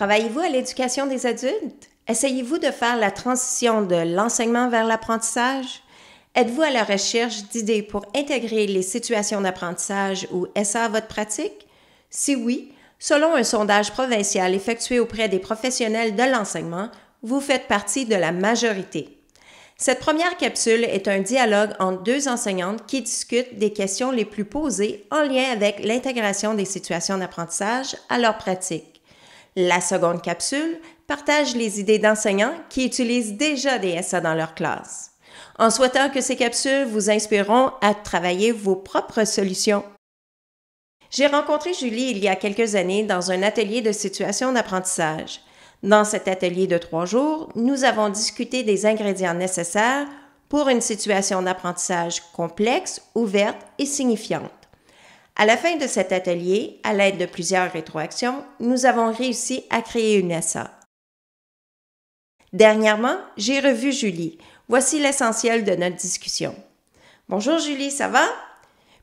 Travaillez-vous à l'éducation des adultes? Essayez-vous de faire la transition de l'enseignement vers l'apprentissage? Êtes-vous à la recherche d'idées pour intégrer les situations d'apprentissage ou SA à votre pratique? Si oui, selon un sondage provincial effectué auprès des professionnels de l'enseignement, vous faites partie de la majorité. Cette première capsule est un dialogue entre deux enseignantes qui discutent des questions les plus posées en lien avec l'intégration des situations d'apprentissage à leur pratique. La seconde capsule partage les idées d'enseignants qui utilisent déjà des SA dans leur classe. En souhaitant que ces capsules vous inspireront à travailler vos propres solutions. J'ai rencontré Julie il y a quelques années dans un atelier de situation d'apprentissage. Dans cet atelier de 3 jours, nous avons discuté des ingrédients nécessaires pour une situation d'apprentissage complexe, ouverte et signifiante. À la fin de cet atelier, à l'aide de plusieurs rétroactions, nous avons réussi à créer une SA. Dernièrement, j'ai revu Julie. Voici l'essentiel de notre discussion. Bonjour Julie, ça va?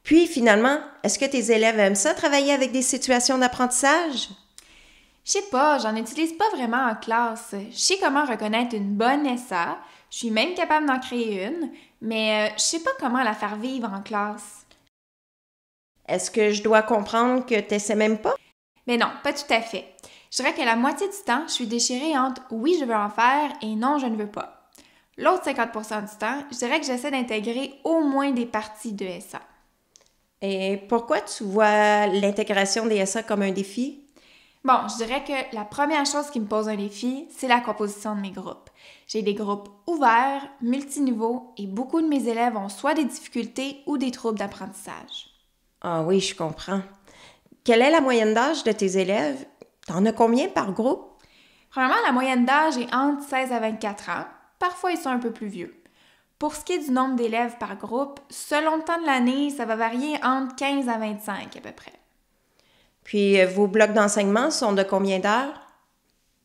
Puis finalement, est-ce que tes élèves aiment ça, travailler avec des situations d'apprentissage? Je sais pas, j'en utilise pas vraiment en classe. Je sais comment reconnaître une bonne SA, je suis même capable d'en créer une, mais je sais pas comment la faire vivre en classe. Est-ce que je dois comprendre que tu n'essaies même pas? Mais non, pas tout à fait. Je dirais que la moitié du temps, je suis déchirée entre « oui, je veux en faire » et « non, je ne veux pas ». L'autre 50% du temps, je dirais que j'essaie d'intégrer au moins des parties de SA. Et pourquoi tu vois l'intégration des SA comme un défi? Bon, je dirais que la première chose qui me pose un défi, c'est la composition de mes groupes. J'ai des groupes ouverts, multiniveaux, et beaucoup de mes élèves ont soit des difficultés ou des troubles d'apprentissage. Ah oui, je comprends. Quelle est la moyenne d'âge de tes élèves? T'en as combien par groupe? Premièrement, la moyenne d'âge est entre 16 à 24 ans. Parfois, ils sont un peu plus vieux. Pour ce qui est du nombre d'élèves par groupe, selon le temps de l'année, ça va varier entre 15 à 25 à peu près. Puis, vos blocs d'enseignement sont de combien d'heures?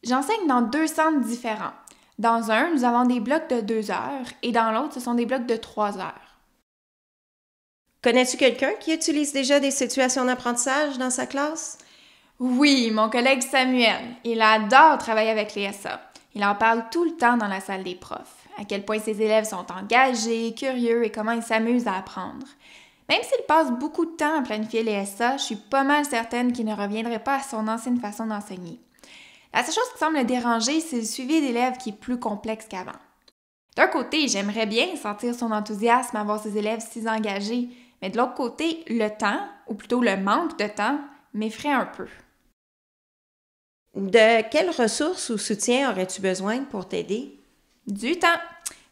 J'enseigne dans 2 centres différents. Dans un, nous avons des blocs de 2 heures et dans l'autre, ce sont des blocs de 3 heures. Connais-tu quelqu'un qui utilise déjà des situations d'apprentissage dans sa classe? Oui, mon collègue Samuel. Il adore travailler avec les SA. Il en parle tout le temps dans la salle des profs. À quel point ses élèves sont engagés, curieux et comment ils s'amusent à apprendre. Même s'il passe beaucoup de temps à planifier les SA, je suis pas mal certaine qu'il ne reviendrait pas à son ancienne façon d'enseigner. La seule chose qui semble le déranger, c'est le suivi d'élèves qui est plus complexe qu'avant. D'un côté, j'aimerais bien sentir son enthousiasme à voir ses élèves si engagés, mais de l'autre côté, le temps, ou plutôt le manque de temps, m'effraie un peu. De quelles ressources ou soutien aurais-tu besoin pour t'aider? Du temps.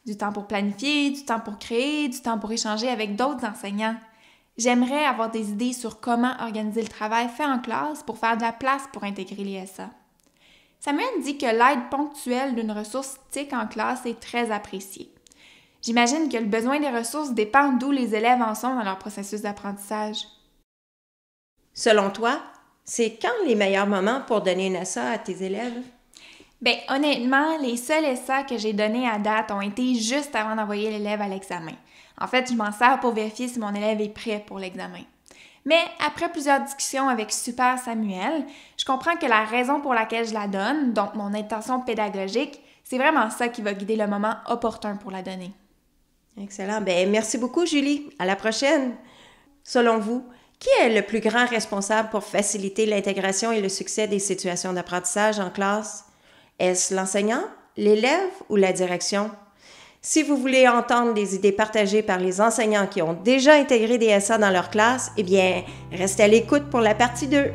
Du temps pour planifier, du temps pour créer, du temps pour échanger avec d'autres enseignants. J'aimerais avoir des idées sur comment organiser le travail fait en classe pour faire de la place pour intégrer les SA. Samuel dit que l'aide ponctuelle d'une ressource TIC en classe est très appréciée. J'imagine que le besoin des ressources dépend d'où les élèves en sont dans leur processus d'apprentissage. Selon toi, c'est quand les meilleurs moments pour donner une SA à tes élèves? Bien, honnêtement, les seuls SA que j'ai donnés à date ont été juste avant d'envoyer l'élève à l'examen. En fait, je m'en sers pour vérifier si mon élève est prêt pour l'examen. Mais après plusieurs discussions avec Super Samuel, je comprends que la raison pour laquelle je la donne, donc mon intention pédagogique, c'est vraiment ça qui va guider le moment opportun pour la donner. Excellent. Bien, merci beaucoup, Julie. À la prochaine. Selon vous, qui est le plus grand responsable pour faciliter l'intégration et le succès des situations d'apprentissage en classe? Est-ce l'enseignant, l'élève ou la direction? Si vous voulez entendre des idées partagées par les enseignants qui ont déjà intégré des SA dans leur classe, eh bien, restez à l'écoute pour la partie 2.